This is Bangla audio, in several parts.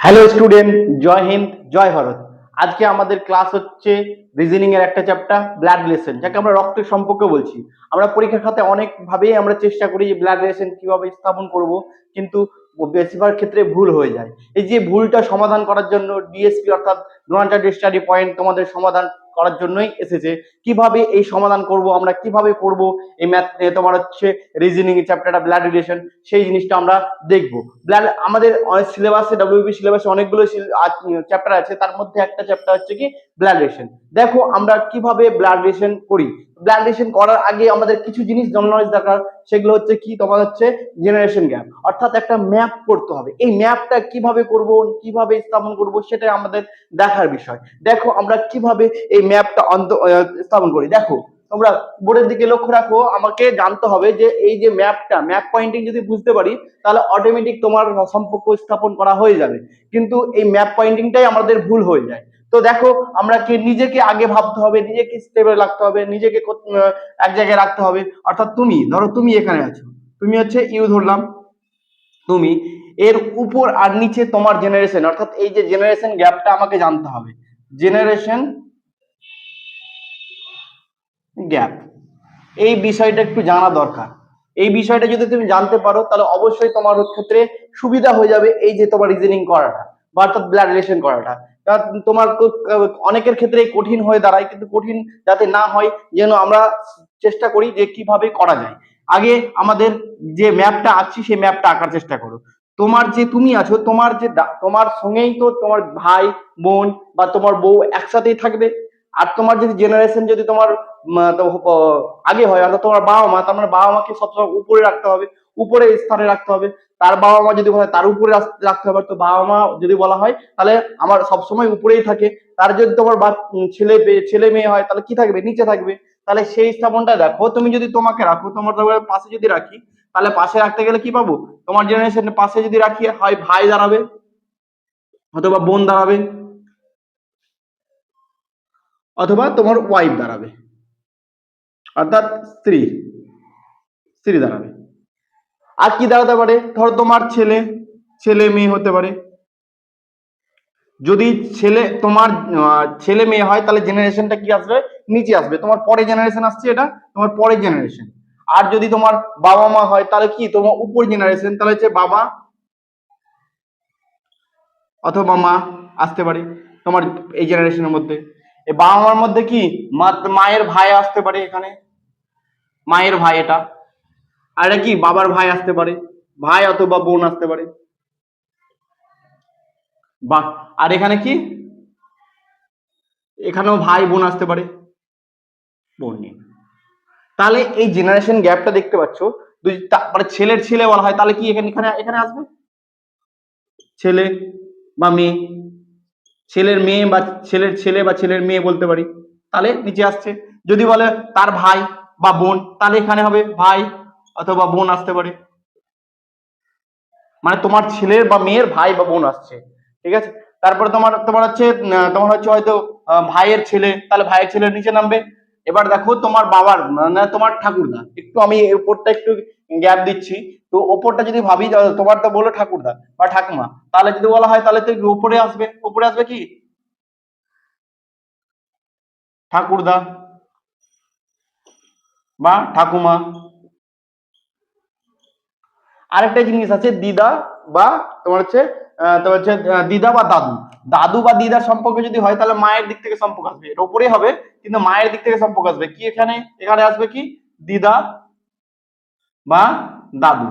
হ্যালো স্টুডেন্ট, জয় হিন্দ, জয় ভারত। আজকে আমাদের ক্লাস হচ্ছে রিজনিং এর একটা চ্যাপ্টার ব্লাড রিলেশন, যাকে আমরা রক্তের সম্পর্ক বলছি। আমরা পরীক্ষার খাতায় অনেক ভাবেই আমরা চেষ্টা করি যে ব্লাড রিলেশন কিভাবে স্থাপন করব, কিন্তু বেশিরভাগ ক্ষেত্রে ভুল হয়ে যায়। এই যে ভুলটা সমাধান করার জন্য ডিএসপি অর্থাৎ ডোনাল্ড স্টাডি পয়েন্ট তোমাদের সমাধান করার জন্যই এসেছে। কিভাবে এই সমাধান করব, আমরা কিভাবে করব এই ম্যাথ তোমার হচ্ছে রিজনিং চ্যাপ্টারটা ব্লাড রিলেশন, সেই জিনিসটা আমরা দেখবো। ব্লাড আমাদের সিলেবাসে ডব্লিউবি সিলেবাসে অনেকগুলো চ্যাপ্টার আছে, তার মধ্যে একটা চ্যাপ্টার হচ্ছে কি ব্লাড রিলেশন। দেখো আমরা কিভাবে ব্লাড রিলেশন করি। ব্লাড রিলেশন করার আগে আমাদের কিছু জিনিস নলেজ দরকার। সেগুলো হচ্ছে কি, তোমার হচ্ছে জেনারেশন গ্যাপ, অর্থাৎ একটা ম্যাপ করতে হবে। এই ম্যাপটা কিভাবে করব, কিভাবে স্থাপন করব, সেটাই আমাদের দেখার বিষয়। দেখো আমরা কিভাবে এই ম্যাপটা স্থাপন করি। দেখো তোমরা বোর্ডের দিকে লক্ষ্য রাখো, আমাকে জানতে হবে যে এই যে ম্যাপটা, ম্যাপ পয়েন্টিং যদি বুঝতে পারি তাহলে অটোমেটিক তোমার সম্পর্ক স্থাপন করা হয়ে যাবে। কিন্তু এই ম্যাপ পয়েন্টিংটাই আমাদের ভুল হয়ে যায়। তো দেখো আমরা কি নিজেকে আগে ভাবতে হবে, নিজেকে স্টেবল রাখতে হবে, নিজেকে এক জায়গায় রাখতে হবে। অর্থাৎ তুমি ধরো তুমি এখানে আছো, তুমি হচ্ছে ইউ ধরলাম, তুমি এর উপর আর নিচে তোমার জেনারেশন, অর্থাৎ এই যে জেনারেশন গ্যাপটা আমাকে জানতে হবে। জেনারেশন গ্যাপ, এই বিষয়টা একটু জানা দরকার। এই বিষয়টা যদি তুমি জানতে পারো তাহলে অবশ্যই তোমার ক্ষেত্রে সুবিধা হয়ে যাবে এই যে তোমার রিজনিং করাটা বা অর্থাৎ ব্লাড রিলেশন করাটা। তোমার অনেকের ক্ষেত্রে কঠিন হয়ে দাঁড়ায়, কিন্তু কঠিন যাতে না হয় যেন আমরা চেষ্টা করি যে কিভাবে করা যায়। আগে আমাদের যে ম্যাপটা আছে সেই ম্যাপটা আঁকার চেষ্টা করো। তোমার যে তুমি আছো, তোমার যে তোমার সঙ্গেই তো তোমার ভাই বোন বা তোমার বউ একসাথেই থাকবে। আর তোমার যদি জেনারেশন যদি তোমার আগে হয়, অর্থাৎ তোমার বাবা মা, তার মানে বাবা মাকে সবসময় উপরে রাখতে হবে, উপরে স্থানে রাখতে হবে। তার বাবা মা যদি বলা হয় তার উপরে রাখতে হবে। তো বাবা মা যদি বলা হয় তাহলে আমার সবসময় উপরেই থাকে। তার যদি তোমার ছেলে মেয়ে হয় তাহলে কি থাকবে, নিচে থাকবে। তাহলে সেই স্থাপনটা দেখো, তুমি যদি তোমাকে রাখো, তোমার পাশে যদি রাখি, তাহলে পাশে রাখতে গেলে কি পাবো, তোমার জেনারেশন পাশে যদি রাখি হয় ভাই দাঁড়াবে, অথবা বোন দাঁড়াবে, অথবা তোমার ওয়াইফ দাঁড়াবে, অর্থাৎ স্ত্রী স্ত্রী দাঁড়াবে। আর কি দাঁড়াতে পারে, ধরো তোমার ছেলে ছেলে মেয়ে হতে পারে। যদি তোমার ছেলে মেয়ে হয় তাহলে জেনারেশনটা কি আসবে, নিচে আসবে, তোমার পরে জেনারেশন আসছে, এটা তোমার পরের জেনারেশন। আর যদি তোমার বাবা মা হয় তাহলে কি তোমার উপর জেনারেশন, তাহলে হচ্ছে বাবা অথবা মা আসতে পারে তোমার এই জেনারেশনের মধ্যে। এই বাবা মার মধ্যে কি মায়ের ভাই আসতে পারে, এখানে মায়ের ভাই এটা। আর এটা কি বাবার ভাই আসতে পারে, ভাই অথবা বোন আসতে পারে। বা আর এখানে কি, এখানেও ভাই বোন আসতে পারে, বোন নিয়ে। তাহলে এই জেনারেশন গ্যাপটা দেখতে পাচ্ছ। যদি তারপরে ছেলের ছেলে বলা হয় তাহলে কি এখানে এখানে এখানে আসবে ছেলে বা মেয়ে, ছেলের মেয়ে বা ছেলের ছেলে বা ছেলের মেয়ে বলতে পারি, তাহলে নিচে আসছে। যদি বলে তার ভাই বা বোন, তাহলে এখানে হবে ভাই অথবা বোন আসতে পারে। মানে তোমার ছেলের বা মেয়ের ভাই বা বোন আসছে, ঠিক আছে। তারপরে তোমার তোমার হচ্ছে তোমার হচ্ছে হয়তো ভাইয়ের ছেলে, তাহলে ভাইয়ের ছেলের নিচে নামবে। এবার দেখো তোমার বাবার মানে তোমার ঠাকুরদা, একটু আমি উপরটা একটু গ্যাপ দিচ্ছি। তো ওপরটা যদি ভাবি, তোমার তো বলো ঠাকুরদা বা ঠাকুমা, তাহলে যদি বলা হয় তাহলে তো উপরে আসবে, উপরে আসবে কি ঠাকুরদা বা ঠাকুমা। আরেকটা জিনিস আছে দিদা বা তোমার হচ্ছে তোমার হচ্ছে দিদা বা দাদু। দাদু বা দিদার সম্পর্ক যদি হয় তাহলে মায়ের দিক থেকে সম্পর্ক আসবে, এর উপরে হবে কিন্তু মায়ের দিক থেকে সম্পর্ক আসবে কি, এখানে এখানে আসবে কি দিদা বা দাদু।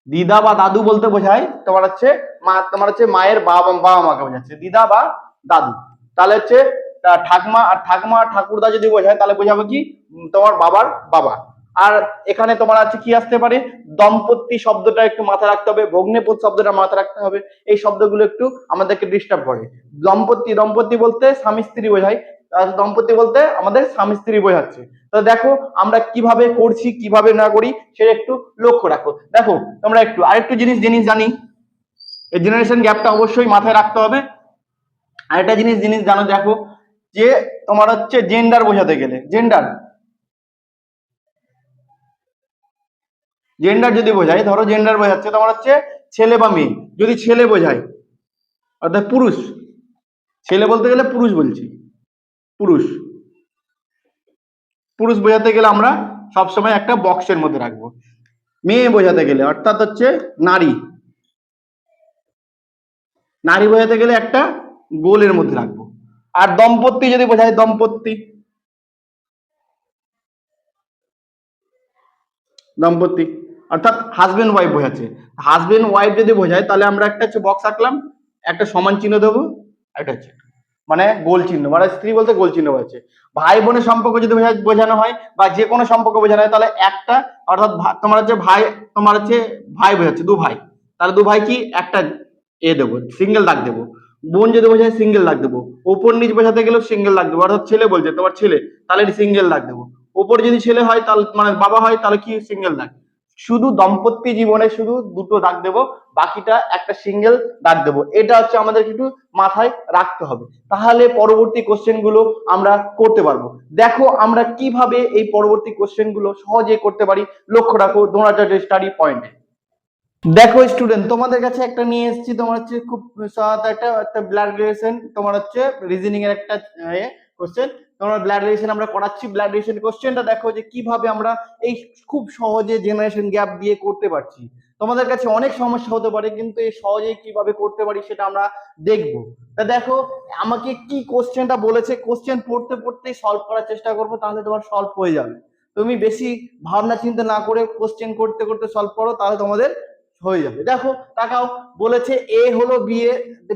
দিদা বা দাদু বলতে বোঝায় তোমার হচ্ছে মা, তোমার হচ্ছে মায়ের বাবা বাবা মাকে বোঝাচ্ছে দিদা বা দাদু। তাহলে হচ্ছে ঠাকমা আর ঠাকুমা ঠাকুরদা যদি বোঝায় তাহলে বোঝাবে কি তোমার বাবার বাবা। আর এখানে তোমার আছে কি আসতে পারে, দম্পতি শব্দটা একটু মাথায় রাখতে হবে, ভগ্নেপদ শব্দটা মাথায় রাখতে হবে। এই শব্দগুলো একটু আমাদেরকে ডিস্টার্ব করে। দম্পতি দম্পতি বলতে স্বামী স্ত্রী বোঝায়, দম্পতি বলতে আমাদের স্বামী স্ত্রী বোঝাচ্ছে। তো দেখো আমরা কিভাবে করছি কিভাবে না করি সেটা একটু লক্ষ্য রাখো। দেখো তোমরা একটু আরেকটু জিনিস জিনিস জানি, এই জেনারেশন গ্যাপটা অবশ্যই মাথায় রাখতে হবে। আরেকটা জিনিস জিনিস জানো, দেখো যে তোমার হচ্ছে জেন্ডার বোঝাতে গেলে, জেন্ডার জেন্ডার যদি বোঝায়, ধরো জেন্ডার বোঝাচ্ছে তোমার হচ্ছে ছেলে বা মেয়ে, যদি ছেলে বোঝায় অর্থাৎ পুরুষ। ছেলে বলতে গেলে পুরুষ বলছি, পুরুষ। পুরুষ বোঝাতে গেলে আমরা সবসময় একটা বক্সের মধ্যে রাখবো। মেয়ে বোঝাতে গেলে অর্থাৎ হচ্ছে নারী, নারী বোঝাতে গেলে একটা গোলের মধ্যে রাখবো। আর দম্পতি যদি বোঝায়, দম্পতি, দম্পতি অর্থাৎ হাজবেন্ড ওয়াইফ বোঝাচ্ছে। হাজবেন্ড ওয়াইফ যদি বোঝায় তাহলে আমরা একটা হচ্ছে বক্স আঁকলাম, একটা সমান চিহ্ন দেবো, এটা হচ্ছে মানে গোল চিহ্ন, মানে স্ত্রী বলতে গোল চিহ্ন বোঝাচ্ছে। ভাই বোনের সম্পর্ক যদি বোঝানো হয় বা যে কোনো সম্পর্ক বোঝানো হয় তাহলে একটা, অর্থাৎ তোমার হচ্ছে ভাই, তোমার হচ্ছে ভাই বোঝাচ্ছে দু ভাই, তাহলে দু ভাই কি একটা দেবো, সিঙ্গেল দাগ দেবো। বোন যদি বোঝায় সিঙ্গেল দাগ দেবো। ওপর নিচ বোঝাতে গেলেও সিঙ্গেল দাগ দেবো, অর্থাৎ ছেলে বলছে তোমার ছেলে, তাহলে সিঙ্গেল দাগ দেবো। ওপর যদি ছেলে হয় তাহলে মানে বাবা হয় তাহলে কি সিঙ্গেল দাগ। শুধু দাম্পত্য জীবনে শুধু দুটো দাগ দেবো, বাকিটা একটা সিঙ্গেল দাগ দেবো। এটা হচ্ছে আমাদের একটু মাথায় রাখতে হবে, তাহলে পরবর্তী কোশ্চেন গুলো আমরা করতে পারবো। দেখো আমরা কিভাবে এই পরবর্তী কোশ্চেন গুলো সহজে করতে পারি, লক্ষ্য রাখো দ্রোণাচার্য স্টাডি পয়েন্টে। দেখো স্টুডেন্ট, তোমাদের কাছে একটা নিয়ে এসেছি, তোমার হচ্ছে খুব সহায়তা একটা একটা ব্লাড রিলেশন, তোমার হচ্ছে রিজনিং এর একটা কোশ্চেন। তোমার ব্লাড রিলেশন আমরা করাচ্ছি। ব্লাড রিলেশন কোশ্চেনটা দেখো যে কিভাবে আমরা এই খুব সহজে জেনারেশন গ্যাপ দিয়ে করতে পারছি। তোমাদের কাছে অনেক সমস্যা হতে পারে, কিন্তু এই সহজে কিভাবে করতে পারি সেটা আমরা দেখবো। তা দেখো আমাকে কি কোশ্চেনটা বলেছে, কোশ্চেন পড়তে পড়তে সলভ করার চেষ্টা করবো, তাহলে তোমার সলভ হয়ে যাবে। তুমি বেশি ভাবনা চিন্তা না করে কোশ্চেন করতে করতে সলভ করো, তাহলে তোমাদের হয়ে যাবে। দেখো তাকাও, বলেছে এ হলো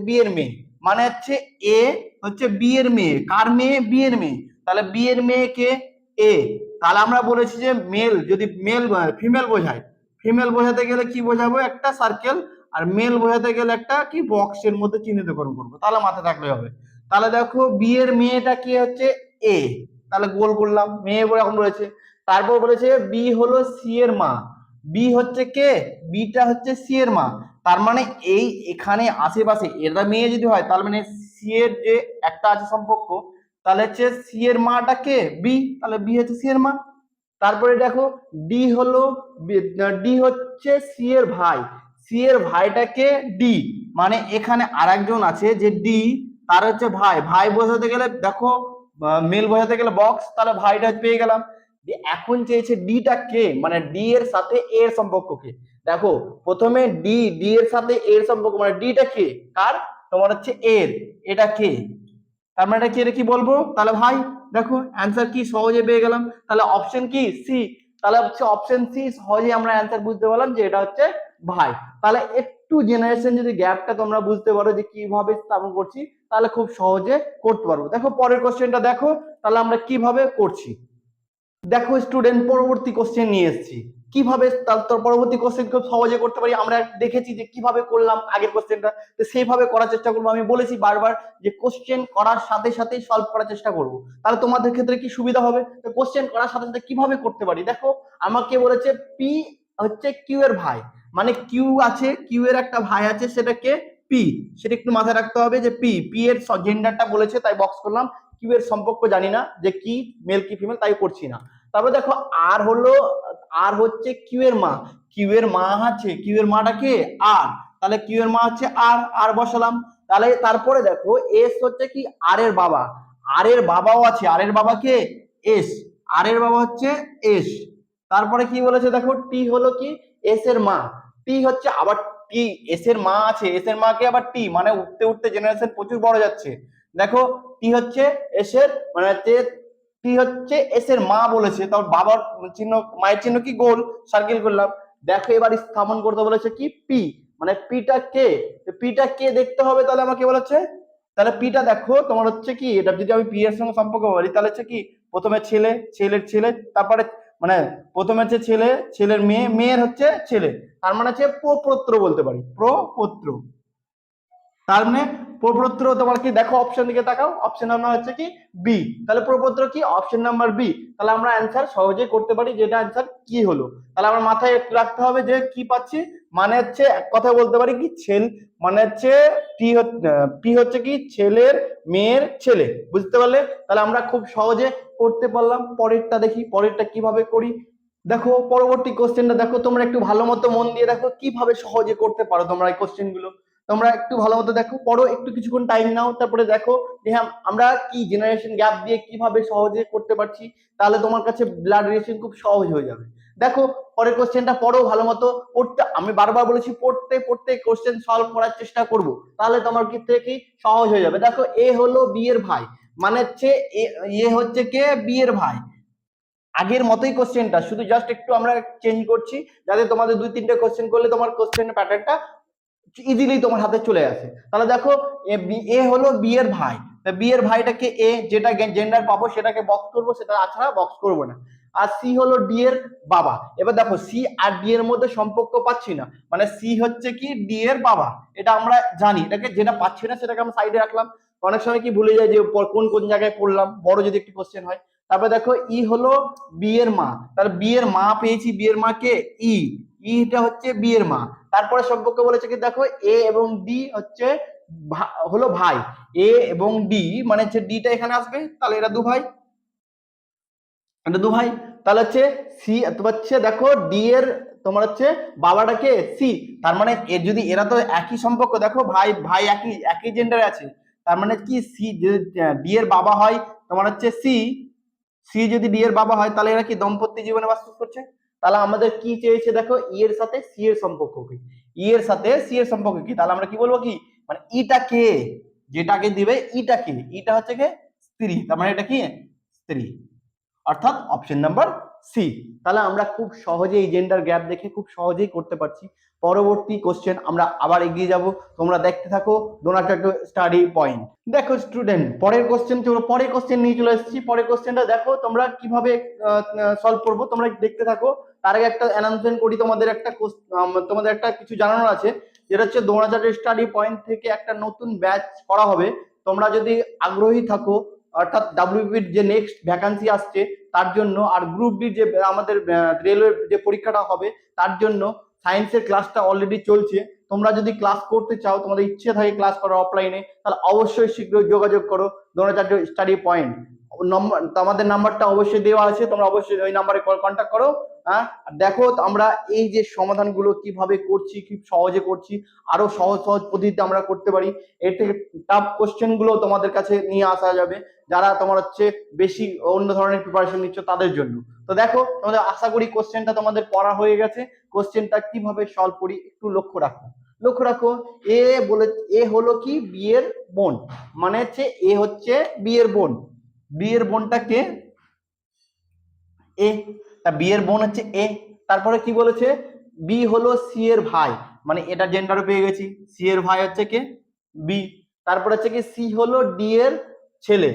বিয়ের মেয়ে, মানে হচ্ছে এ হচ্ছে বিয়ের মেয়ে। কার মেয়ে? বিয়ের মেয়ে। তাহলে বিয়ের মেয়েকে এ, তাহলে আমরা বলেছি যে মেল, যদি মেল ফিমেল বোঝায়, ফিমেল বোঝাতে গেলে কি বোঝাবো? একটা সার্কেল। আর মেল বোঝাতে গেলে একটা কি বক্সের মধ্যে চিহ্নিতকরণ করবো, তাহলে মাথায় রাখলে হবে। তাহলে দেখো বিয়ের মেয়েটা কি হচ্ছে এ, তাহলে গোল করলাম, মেয়ে বলে এখন রয়েছে। তারপর বলেছে বি হলো সি এর মা। বি হচ্ছে কে? বিটা হচ্ছে সি এর মা। তার মানে এই এখানে আশেপাশে এরা মেয়ে যদি হয়, তার মানে সি এর যে একটা আছে সম্পর্ক, তাহলে হচ্ছে সি এর মাটা কে? বি, তাহলে বি হচ্ছে সি এর মা। তারপরে দেখো ডি হলো, ডি হচ্ছে সি এর ভাই, সি এর ভাইটাকে ডি, মানে এখানে আরেকজন আছে যে ডি, তার হচ্ছে ভাই। ভাই বোঝাতে গেলে দেখো মেল বোঝাতে গেলে বক্স, তাহলে ভাইটা পেয়ে গেলাম। এখন চেয়েছে ডিটা কে, মানে ডি এর সাথে এ এর সম্পর্ক কে। দেখো প্রথমে ডি, ডি এর সাথে এ এর সম্পর্ক, মানে ডিটা কে কার? তোমার হচ্ছে এর, এটা কে? তার মানে এটা কি, এটা কি বলবো? তাহলে ভাই। দেখো অ্যান্সার কি সহজে পেয়ে গেলাম, তাহলে অপশন কি? সি। তাহলে হচ্ছে অপশন সি, সহজে আমরা অ্যান্সার বুঝতে পারলাম যে এটা হচ্ছে ভাই। তাহলে একটু জেনারেশন যদি গ্যাপটা তোমরা বুঝতে পারো যে কিভাবে স্থাপন করছি, তাহলে খুব সহজে করতে পারবো। দেখো পরের কোশ্চেনটা দেখো, তাহলে আমরা কিভাবে করছি। দেখো স্টুডেন্ট, পরবর্তী কোশ্চেন নিয়ে এসেছি। কিভাবে তার পরবর্তী কোশ্চেন খুব সহজে করতে পারি, আমরা দেখেছি যে কিভাবে করলাম আগের কোশ্চেনটা, তো সেইভাবে করার চেষ্টা করবো। আমি বলেছি বারবার যে কোশ্চেন করার সাথে সাথে সলভ করার চেষ্টা করব, তাহলে তোমাদের ক্ষেত্রে কি সুবিধা হবে। তো কোশ্চেন করার সাথে সাথে কিভাবে করতে পারি, দেখো আমাকে বলেছে পি হচ্ছে কিউ এর ভাই, মানে কিউ আছে, কিউ এর একটা ভাই আছে, সেটাকে পি, সেটা একটু মাথায় রাখতে হবে যে পি, পি এর জেন্ডারটা বলেছে তাই বক্স করলাম। কিউ এর সম্পর্ক জানি না যে কি মেল কি ফিমেল, তাই করছি না। তারপর দেখো আর হলো, আর হচ্ছে কিউ এর মা, কিউ এর মা আছে, কিউ এর মাটা কে? আর, তাহলে কিউ এর মা হচ্ছে আর, আর বসালাম। তাহলে তারপরে দেখো এস হচ্ছে কি আর এর বাবা, আর এর বাবাও আছে, আর এর বাবা কে? এস, আর এর বাবা হচ্ছে এস। তারপরে কি বলেছে দেখো টি হলো কি এস এর মা, টি হচ্ছে আবার টি, এস এর মা আছে, এস এর মা কে আবার টি, মানে উঠতে উঠতে জেনারেশন প্রচুর বড় যাচ্ছে। দেখো টি হচ্ছে এস এর, মানে টি হচ্ছে এস এর মা বলেছে, তার বাবার চিহ্ন, মায়ের চিহ্ন কি গোল, সার্কেল করলাম। দেখো এবার স্থাপন করতে বলেছে কি পি, মানে পিটা কে, পিটা কে দেখতে হবে, তাহলে আমাকে বলেছে, তাহলে পিটা দেখো তোমার হচ্ছে কি, এটা যদি আমি পি এর সঙ্গে সম্পর্ক বলি তাহলে হচ্ছে কি প্রথমে ছেলে, ছেলের ছেলে, তারপরে মানে প্রথমে হচ্ছে ছেলে, ছেলের মেয়ে, মেয়ের হচ্ছে ছেলে, তার মানে হচ্ছে প্রপৌত্র বলতে পারি, প্রপৌত্র। তার মানে প্রপৌত্র তোমার কি, দেখো অপশন দিকে তাকাও, অপশন নাম্বার হচ্ছে কি বি, তাহলে প্রপৌত্র কি অপশন নাম্বার বি। তাহলে আমরা অ্যান্সার সহজে করতে পারি, যেটা অ্যান্সার কি হলো। তাহলে আমার মাথায় একটু রাখতে হবে যে কি পাচ্ছি, মানে হচ্ছে এক কথা বলতে পারি কি ছেলে, মানে হচ্ছে পি হচ্ছে কি ছেলের মেয়ের ছেলে, বুঝতে পারলে? তাহলে আমরা খুব সহজে করতে পারলাম। পরেরটা দেখি, পরেরটা কিভাবে করি। দেখো পরবর্তী কোশ্চেনটা দেখো, তোমরা একটু ভালো মতো মন দিয়ে দেখো কিভাবে সহজে করতে পারো তোমরা এই কোশ্চেন গুলো। তোমরা একটু ভালো মতো দেখো, পড়ো, একটু কিছুক্ষণ টাইম নাও, তারপরে দেখো যে হ্যাঁ আমরা কি জেনারেশন গ্যাপ দিয়ে কিভাবে সহজে করতে পারছি। তাহলে তোমার কাছে ব্লাড রিলেশন খুব সহজ হয়ে যাবে। দেখো পরের কোশ্চেনটা পড়ো ভালো মতো। পড়তে আমি বারবার বলেছি পড়তে পড়তে কোশ্চেন সলভ করার চেষ্টা করব, তাহলে তোমার ক্ষেত্রে কি সহজ হয়ে যাবে। দেখো এ হলো বি এর ভাই, মানে হচ্ছে এ হচ্ছে কে বি এর ভাই। আগের মতোই কোশ্চেনটা, শুধু জাস্ট একটু আমরা চেঞ্জ করছি, যাতে তোমাদের 2-3টে কোশ্চেন করলে তোমার কোশ্চেনের প্যাটার্নটা ইজিলি তোমার হাতে চলে আসে। তাহলে দেখো এ হলো বি এর ভাই, বি এর ভাইটাকে এ, যেটা জেন্ডার পাবো সেটাকে বক্স করবো, সেটা ছাড়া বক্স করবো না। আর সি হলো ডি এর বাবা। এবার দেখো সি আর ডি এর মধ্যে সম্পর্ক পাচ্ছি না, মানে সি হচ্ছে কি ডি এর বাবা, এটা আমরা জানি। এটাকে যেটা পাচ্ছি না সেটাকে আমরা সাইডে রাখলাম। অনেক সময় কি ভুলে যায় যে কোন কোন জায়গায় পড়লাম, বড় যদি একটি কোশ্চেন হয়। তারপরে দেখো ই হলো বি এর মা, তাহলে বি এর মা পেয়েছি, বি এর মা কে ই, ইটা হচ্ছে বি এর মা। তারপরে সম্পর্ক বলেছে কি দেখো এ এবং ডি হচ্ছে হলো ভাই, এ এবং ডি মানে হচ্ছে ডিটা এখানে আসবে, তাহলে এরা দু ভাই, এটা দু ভাই। তাহলে হচ্ছে সি হচ্ছে দেখো ডি এর তোমার হচ্ছে বাবাটাকে সি, তার মানে এর যদি এরা তো একই সম্পর্ক, দেখো ভাই ভাই একই একই জেন্ডারে আছে, তার মানে কি সি ডি এর বাবা হয় তোমার হচ্ছে সি, সি যদি ডি এর বাবা হয় তাহলে এরা কি দম্পতি জীবনে বাস করছে। তাহলে আমাদের কি চেয়েছে দেখো ই এর সাথে সি এর সম্পর্ক কি, ই এর সাথে সি এর সম্পর্ক কি, তাহলে আমরা কি বলবো কি মানে ইটা কে, যেটাকে দিবে ইটা কে, ইটা হচ্ছে কে স্ত্রী, তার মানে এটা কি স্ত্রী, অর্থাৎ অপশন নাম্বার সি। তাহলে আমরা খুব সহজেই জেন্ডার গ্যাপ দেখে খুব সহজেই করতে পারছি। পরবর্তী কোশ্চেন আমরা আবার এগিয়ে যাব, তোমরা দেখতে থাকো ডোনাল্ড স্টাডি পয়েন্ট। দেখো স্টুডেন্ট পরের কোশ্চেন, পরের কোশ্চেন নিয়ে চলে এসেছি। পরের কোশ্চেনটা দেখো তোমরা কিভাবে সলভ করবো, তোমরা দেখতে থাকো। তার আগে একটা অ্যানাউন্সমেন্ট করি, তোমাদের একটা তোমাদের একটা কিছু জানানোর আছে, যেটা হচ্ছে ডোনাল্ড স্টাডি পয়েন্ট থেকে একটা নতুন ব্যাচ করা হবে। তোমরা যদি আগ্রহী থাকো, অর্থাৎ ডাব্লিউবির যে নেক্সট ভ্যাকান্সি আসছে তার জন্য, আর গ্রুপ ডি যে আমাদের রেলওয়ে যে পরীক্ষাটা হবে তার জন্য সায়েন্সের ক্লাসটা অলরেডি চলছে। তোমরা যদি ক্লাস করতে চাও, তোমাদের ইচ্ছে থাকে ক্লাস করো অফলাইনে, তাহলে অবশ্যই শীঘ্রই যোগাযোগ করো ডোনাল্ড স্টাডি পয়েন্ট। নম্বর আমাদের নাম্বারটা অবশ্যই দেওয়া আছে, তোমরা অবশ্যই ওই নাম্বারে কন্ট্যাক্ট করো। হ্যাঁ দেখো আমরা এই যে সমাধানগুলো কিভাবে করছি, খুব সহজে করছি, আরো সহজ সহজ পদ্ধতিতে আমরা করতে পারি। এর থেকে টাফ কোশ্চেন গুলো তোমাদের কাছে নিয়ে আসা যাবে, যারা তোমার হচ্ছে বেশি অন্য ধরনের প্রিপারেশন নিচ্ছ তাদের জন্য। তো দেখো তোমাদের আশা করি কোশ্চেনটা তোমাদের পড়া হয়ে গেছে। কোশ্চেনটা কিভাবে সলভ করি একটু লক্ষ্য রাখো, লক্ষ্য রাখো। এ বলে এ হলো কি বিয়ের বোন, মানে হচ্ছে এ হচ্ছে বিয়ের বোন, বিয়ের বোনটা কে এ, তা বিয়ের বোন হচ্ছে এ। তারপরে কি বলেছে বি হলো সি এর ভাই, মানে এটা জেন্ডারও পেয়ে গেছি, সি এর ভাই হচ্ছে কে বি। তারপরে হচ্ছে কি সি হলো ডি এর ছেলে,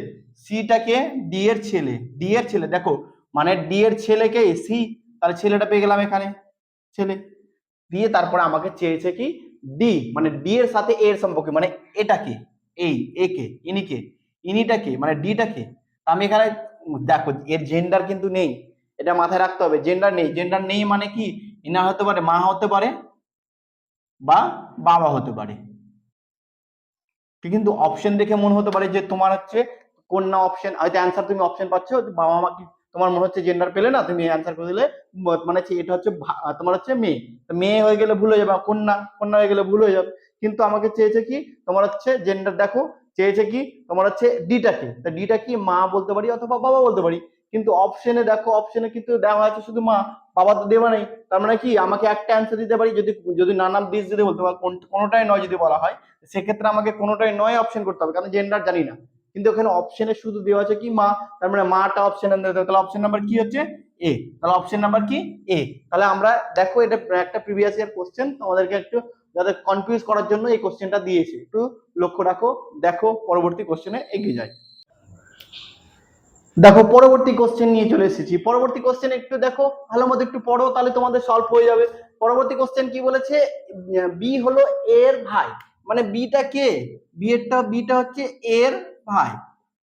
সিটাকে ডি এর ছেলে, ডি এর ছেলে দেখো মানে ডি এর ছেলেকে সি, তাহলে ছেলেটা পেয়ে গেলাম এখানে ছেলে দিয়ে। তারপরে আমাকে চেয়েছে কি ডি, মানে ডি এর সাথে এর সম্পর্কে, মানে এটাকে এই এ কে ইনিকে, ইনিটাকে মানে ডিটাকে। আমি এখানে দেখো এর জেন্ডার কিন্তু নেই, এটা মাথায় রাখতে হবে, জেন্ডার নেই। জেন্ডার নেই মানে কি ইনা হতে পারে মা হতে পারে বা বাবা হতে পারে, কিন্তু অপশন দেখে মনে হতে পারে যে তোমার হচ্ছে কন্যা অপশন, হয়তো অ্যান্সার তুমি অপশন পাচ্ছ বাবা মা কি, তোমার মনে হচ্ছে জেন্ডার পেলে না, তুমি অ্যান্সার করে দিলে মানে এটা হচ্ছে তোমার হচ্ছে মেয়ে, মেয়ে হয়ে গেলে ভুল হয়ে যাবে, কন্যা কন্যা হয়ে গেলে ভুল হয়ে যাবে। কিন্তু আমাকে চেয়েছে কি তোমার হচ্ছে জেন্ডার দেখো, চেয়েছে কি তোমার হচ্ছে ডিটাকে, তা ডিটা কি মা বলতে পারি অথবা বাবা বলতে পারি, কিন্তু অপশনে দেখো অপশনে কিন্তু দেওয়া আছে শুধু মা, বাবা তো দেওয়া নেই। তার মানে কি আমাকে একটা অ্যান্সার দিতে পারি, যদি যদি নানাম বীজ যদি বলতে পারি, কোনোটাই নয় যদি বলা হয়, সেক্ষেত্রে আমাকে কোনোটাই নয় অপশন করতে হবে, কারণ জেন্ডার জানি না। কিন্তু ওখানে অপশনে শুধু দেওয়া আছে কি মা, তার মানে মাটা অপশন, তাহলে অপশন নাম্বার কি হচ্ছে এ, তাহলে অপশন নাম্বার কি এ। তাহলে আমরা দেখো এটা একটা প্রিভিয়াস ইয়ার কোশ্চেন, তোমাদেরকে একটু যাদের কনফিউজ করার জন্য এই কোশ্চেনটা দিয়েছে, একটু লক্ষ্য রাখো। দেখো পরবর্তী কোশ্চেনে এগিয়ে যায়। দেখো পরবর্তী কোশ্চেন নিয়ে চলে এসেছি। পরবর্তী কোশ্চেন একটু দেখো ভালো মতো একটু পড়ো, তাহলে তোমাদের সলভ হয়ে যাবে। পরবর্তী কোশ্চেন কি বলেছে, বি হলো এর ভাই, মানে বিটা কে বিটা হচ্ছে এর ভাই,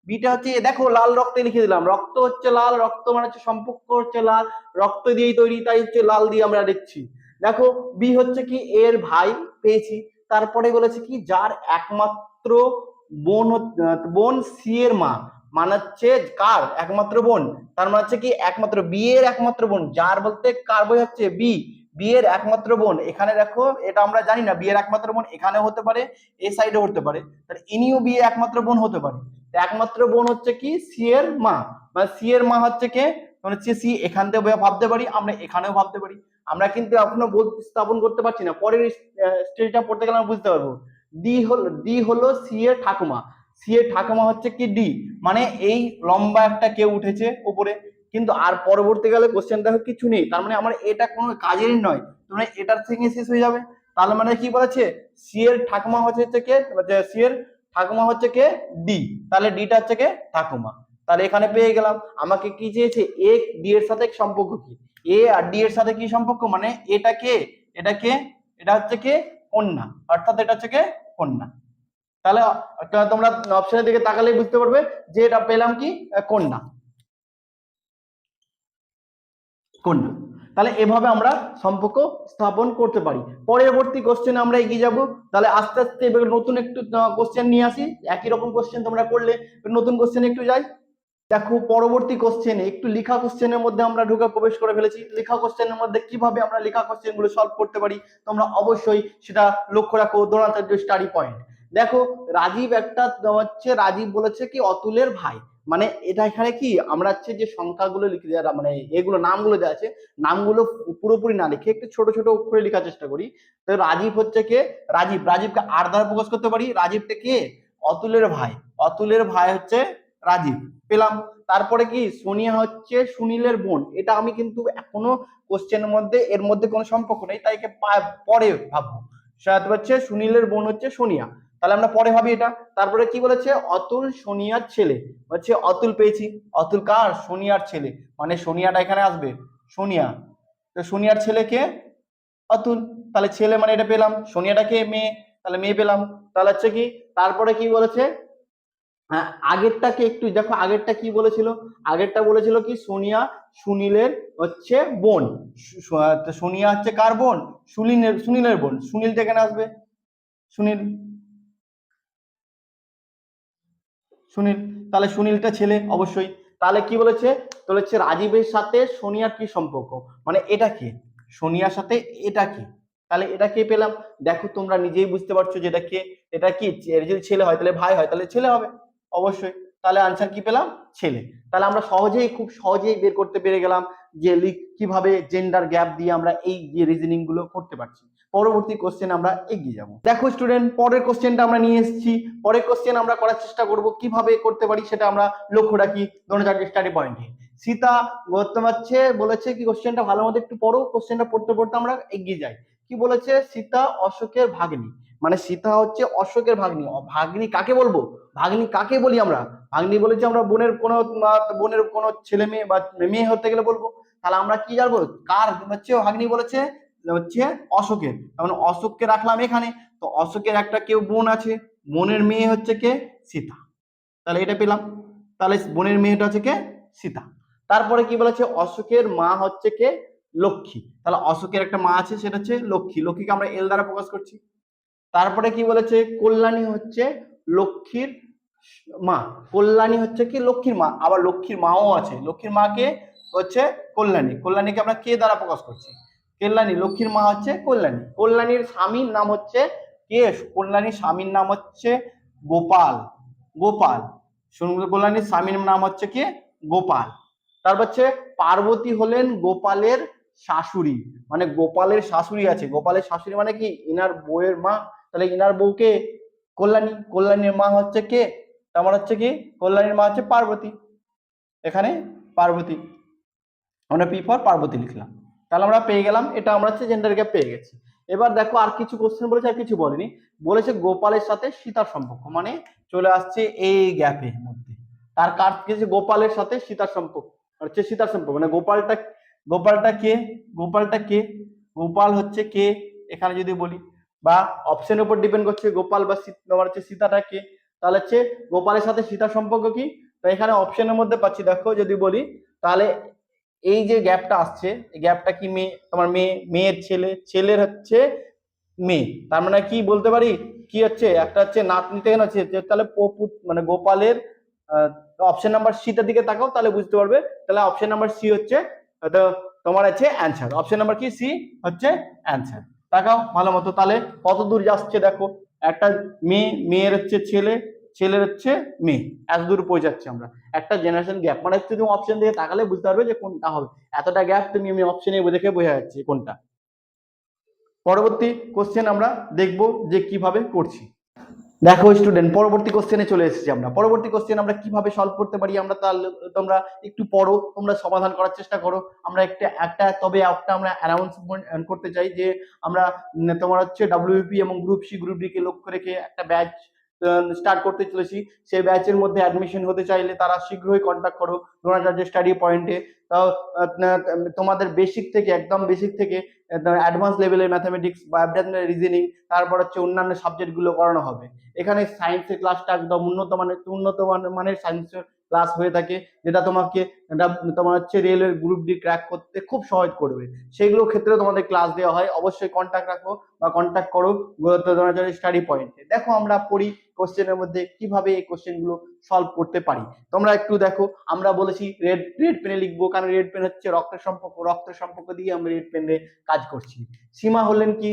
বিটা হচ্ছে দেখো লাল রক্তে লিখে দিলাম, রক্ত হচ্ছে লাল, রক্ত মানে হচ্ছে সম্পর্ক হচ্ছে লাল, রক্ত দিয়েই তৈরি, তাই হচ্ছে লাল দিয়ে আমরা দেখছি। দেখো বি হচ্ছে কি এর ভাই পেয়েছি। তারপরে বলেছে কি যার একমাত্র বোন বোন সি এর মা, মানে হচ্ছে কার একমাত্র বোন, তার মানে হচ্ছে কি একমাত্র বি এর একমাত্র বোন, যার বলতে কার বোঝাচ্ছে বি, বি এর একমাত্র বোন এখানে দেখো, এটা আমরা জানি না বি এর একমাত্র বোন এখানেও হতে পারে, এ সাইডে হতে পারে, তাহলে ইনিও বি এর একমাত্র বোন হতে পারে। একমাত্র বোন হচ্ছে কি সি এর মা, মানে সি এর মা হচ্ছে কে, মানে হচ্ছে সি, এখান থেকে ভাবতে পারি, আমরা এখানেও ভাবতে পারি। আমরা কিন্তু এখনো স্থাপন করতে পারছি না, পরের স্টেজটা পড়তে গেলে আমরা বুঝতে পারবো। ডি হলো সি এর ঠাকুমা, সি এর ঠাকুমা হচ্ছে কি ডি, মানে এই লম্বা একটা কেউ উঠেছে উপরে, কিন্তু আর পরবর্তীকালে কোশ্চেন দেখো কিছু নেই, তার মানে আমার এটা কোনো কাজেরই নয়, তোমরা এটার থেকে শেষ হয়ে যাবে। তার মানে কি বলেছে, সি এর ঠাকুমা হচ্ছে কে, সি এর ঠাকুমা হচ্ছে কে ডি, তাহলে ডিটা হচ্ছে কে ঠাকুমা। তাহলে এখানে পেয়ে গেলাম। আমাকে কি চেয়েছে, এ ডি এর সাথে সম্পর্ক কি, এ আর ডি এর সাথে কি সম্পর্ক, মানে এটা কে, এটা কে, এটা হচ্ছে কে কন্যা, অর্থাৎ এটা হচ্ছে কে কন্যা। তাহলে তোমরা অপশনের দিকে তাকালেই বুঝতে পারবে যে এটা পেলাম কি কন্যা, কন্যা। তাহলে এভাবে আমরা সম্পর্ক স্থাপন করতে পারি। পরবর্তী কোশ্চেন আমরা এগিয়ে যাব। তাহলে আস্তে আস্তে এবার নতুন একটু কোশ্চেন নিয়ে আসি, একই রকম কোশ্চেন তোমরা করলে, নতুন কোশ্চেন একটু যাই। দেখো পরবর্তী কোশ্চেনে একটু লেখা কোশ্চেনের মধ্যে আমরা ঢুকে প্রবেশ করে ফেলেছি। লেখা কোশ্চেনের মধ্যে কিভাবে আমরা লেখা কোশ্চেন গুলো সলভ করতে পারি তোমরা অবশ্যই সেটা লক্ষ্য রাখো, দ্রোণাচার্য স্টাডি পয়েন্ট। দেখো রাজীব একটা হচ্ছে, রাজীব বলেছে কি অতুলের ভাই, মানে এটা এখানে কি আমরা হচ্ছে যে সংখ্যাগুলো লিখে দেওয়া, মানে এগুলো নামগুলো দেওয়া আছে, নামগুলো পুরোপুরি না লিখে একটু ছোট ছোট অক্ষরে লেখার চেষ্টা করি। তো রাজীব হচ্ছে কে, রাজীবকে আর দ্বারা প্রকাশ করতে পারি, রাজীবটা কে অতুলের ভাই, অতুলের ভাই হচ্ছে রাজীব, পেলাম। তারপরে কি সোনিয়া হচ্ছে সুনীলের বোন, এটা আমি কিন্তু এখনো কোশ্চেনের মধ্যে এর মধ্যে কোনো সম্পর্ক নেই, তাই পরে ভাববো। সেটা হচ্ছে সুনীলের বোন হচ্ছে সোনিয়া, তাহলে আমরা পরে ভাবি এটা। তারপরে কি বলেছে, অতুল সোনিয়ার ছেলে, হচ্ছে অতুল পেয়েছি, অতুল কার, সোনিয়ার ছেলে, মানে সোনিয়াটা এখানে আসবে, সোনিয়া, তো সোনিয়ার ছেলেকে অতুল, তাহলে ছেলে মানে এটা পেলাম, সোনিয়াটাকে মেয়ে, তাহলে মেয়ে পেলাম। তাহলে হচ্ছে কি, তারপরে কি বলেছে, হ্যাঁ আগেরটাকে একটু দেখো, আগেরটা কি বলেছিল, আগেরটা বলেছিল কি সোনিয়া সুনীলের হচ্ছে বোন, সোনিয়া হচ্ছে কার বোন, সুনীলের বোন, সুনীলটা এখানে আসবে, সুনীল, সুনীল, তাহলে সুনীলটা ছেলে অবশ্যই। তাহলে কি বলেছে, বলেছে রাজীবের সাথে সোনিয়ার কি সম্পর্ক, মানে এটা কি সোনিয়ার সাথে এটা কি, তাহলে এটা কে পেলাম। দেখো তোমরা নিজেই বুঝতে পারছো যে এটা কে, এটা কি এর যদি ছেলে হয় তাহলে ভাই হয়, তাহলে ছেলে হবে অবশ্যই। তাহলে আনসার কি পেলাম, ছেলে। তাহলে আমরা সহজেই, খুব সহজেই বের করতে পেরে গেলাম যে কিভাবে জেন্ডার গ্যাপ দিয়ে আমরা এই যে রিজনিং গুলো করতে পারছি। পরবর্তী কোশ্চেন আমরা এগিয়ে যাব। দেখো স্টুডেন্ট, পরের কোশ্চেনটা আমরা নিয়ে এসেছি, পরের কোশ্চেন আমরা করার চেষ্টা করব, কিভাবে করতে পারি সেটা আমরা লক্ষ্য রাখি দ্রোণাচার্য স্টাডি পয়েন্টে। সীতা হচ্ছে বলেছে কি, কোশ্চেনটা ভালো মতো একটু পড়ো, কোশ্চেনটা পড়তে পড়তে আমরা এগিয়ে যাই। কি বলেছে, সীতা অশোকের ভাগ্নি, মানে সীতা হচ্ছে অশোকের ভাগ্নি। ভাগ্নি কাকে বলবো, ভাগ্নি কাকে বলি আমরা, ভাগ্নি বলেছি আমরা বোনের কোনো ছেলে মেয়ে বা মেয়ে হতে গেলে বলবো। তাহলে আমরা কি জানবো, কার হচ্ছে ভাগ্নি বলেছে, হচ্ছে অশোকের, মানে অশোককে রাখলাম এখানে, তো অশোকের একটা কেউ বোন আছে, বোনের মেয়ে হচ্ছে কে সীতা, তাহলে এটা পেলাম। তাহলে বোনের মেয়েটা হচ্ছে কে সীতা। তারপরে কি বলেছে, অশোকের মা হচ্ছে কে লক্ষ্মী, তাহলে অশোকের একটা মা আছে সেটা হচ্ছে লক্ষ্মী, লক্ষ্মীকে আমরা এল দ্বারা প্রকাশ করছি। তারপরে কি বলেছে, কল্যাণী হচ্ছে লক্ষ্মীর মা, কল্যাণী হচ্ছে কি লক্ষ্মীর মা, আবার লক্ষ্মীর মাও আছে, লক্ষ্মীর মাকে হচ্ছে কল্যাণী, কল্যাণীকে আমরা কে দ্বারা প্রকাশ করছি, কল্যাণী, লক্ষ্মীর মা হচ্ছে কল্যাণী। কল্যাণীর স্বামীর নাম হচ্ছে কে, কল্যাণীর স্বামীর নাম হচ্ছে গোপাল, গোপাল, কল্যাণীর স্বামীর নাম হচ্ছে কি গোপাল। তারপর হচ্ছে পার্বতী হলেন গোপালের শাশুড়ি, মানে গোপালের শাশুড়ি আছে, গোপালের শাশুড়ি মানে কি ইনার বউয়ের মা, তাহলে ইনার বউকে কল্যাণী, কল্যাণীর মা হচ্ছে কে, আমার হচ্ছে কি কল্যাণীর মা হচ্ছে পার্বতী, এখানে পার্বতী, আমরা পি ফর পার্বতী লিখলাম। তাহলে আমরা পেয়ে গেলাম, এটা আমরা হচ্ছে জেন্ডার গ্যাপ পেয়ে গেছি। এবার দেখো আর কিছু কোশ্চেন বলেছে, আর কিছু বলেনি, বলেছে গোপালের সাথে সীতার সম্পর্ক, মানে চলে আসছে এই গ্যাপের মধ্যে, তার কার কিছু গোপালের সাথে সীতার সম্পর্ক, হচ্ছে সীতার সম্পর্ক, মানে গোপালটা, গোপালটা কে, গোপালটা কে, গোপাল হচ্ছে কে এখানে যদি বলি, বা অপশনের উপর ডিপেন্ড করছে গোপাল বা তোমার হচ্ছে সীতাটা কে, তাহলে হচ্ছে গোপালের সাথে সীতার সম্পর্ক কি, তো এখানে অপশনের মধ্যে পাচ্ছি, দেখো যদি বলি তাহলে এই যে গ্যাপটা আসছে, এই গ্যাপটা কি মেয়ে, তোমার মেয়ে, মেয়ের ছেলে, ছেলের হচ্ছে মেয়ে, তার মানে কি বলতে পারি, কি হচ্ছে একটা হচ্ছে নাতনিতে হচ্ছে, তাহলে মানে গোপালের অপশন নাম্বার সিটার দিকে তাকাও তাহলে বুঝতে পারবে, তাহলে অপশন নাম্বার সি হচ্ছে তোমার হচ্ছে অ্যান্সার। অপশন নাম্বার কি সি হচ্ছে অ্যান্সার। তাকাও ভালো মতো, তাহলে কত দূর যাচ্ছে দেখো, একটা মেয়ে, মেয়ের হচ্ছে ছেলে, ছেলের হচ্ছে মেয়ে, এত দূর পৌঁছাচ্ছে আমরা। একটা জেনারেশন গ্যাপ, মানে হচ্ছে তুমি অপশন দিয়ে তাকালে বুঝতে পারবে যে কোনটা হবে। এতটা গ্যাপ তুমি আমি অপশনে দেখে বোঝা যাচ্ছে কোনটা। পরবর্তী কোশ্চেন আমরা দেখব যে কিভাবে করছি। দেখো স্টুডেন্ট, পরবর্তী কোশ্চেনে চলে এসেছি আমরা। পরবর্তী কোশ্চেন আমরা কিভাবে সলভ করতে পারি আমরা, তাহলে তোমরা একটু পড়ো, তোমরা সমাধান করার চেষ্টা করো। আমরা তবে একটা আমরা অ্যানাউন্সমেন্ট করতে চাই যে আমরা তোমার হচ্ছে ডাব্লিউপি এবং গ্রুপ সি গ্রুপ ডি কে লক্ষ্য রেখে একটা ব্যাচ স্টার্ট করতে চলেছি। সেই ব্যাচের মধ্যে অ্যাডমিশন হতে চাইলে তারা শীঘ্রই কন্ট্যাক্ট করো দ্রোণাচার্য স্টাডি পয়েন্টে। তাও তোমাদের বেসিক থেকে, একদম বেসিক থেকে অ্যাডভান্স লেভেলের ম্যাথামেটিক্স বা রিজনিং, তারপর হচ্ছে অন্যান্য সাবজেক্টগুলো করানো হবে। এখানে সায়েন্সের ক্লাসটা একদম উন্নত মানের সায়েন্সের ক্লাস হয়ে থাকে, যেটা তোমাকে তোমার হচ্ছে রেলের গ্রুপ ডি ক্র্যাক করতে খুব সহজ করবে। সেগুলোর ক্ষেত্রে তোমাদের ক্লাস দেওয়া হয়, অবশ্যই কন্ট্যাক্ট রাখো বা কন্ট্যাক্ট করো স্টাডি পয়েন্টে। দেখো আমরা পড়ি কোশ্চেনের মধ্যে কিভাবে এই কোশ্চেনগুলো সলভ করতে পারি। তোমরা একটু দেখো, আমরা বলেছি রেড পেনে লিখবো, কারণ রেড পেন হচ্ছে রক্তের সম্পর্ক দিয়ে আমরা রেড পেনে কাজ করছি। সীমা হলেন কি,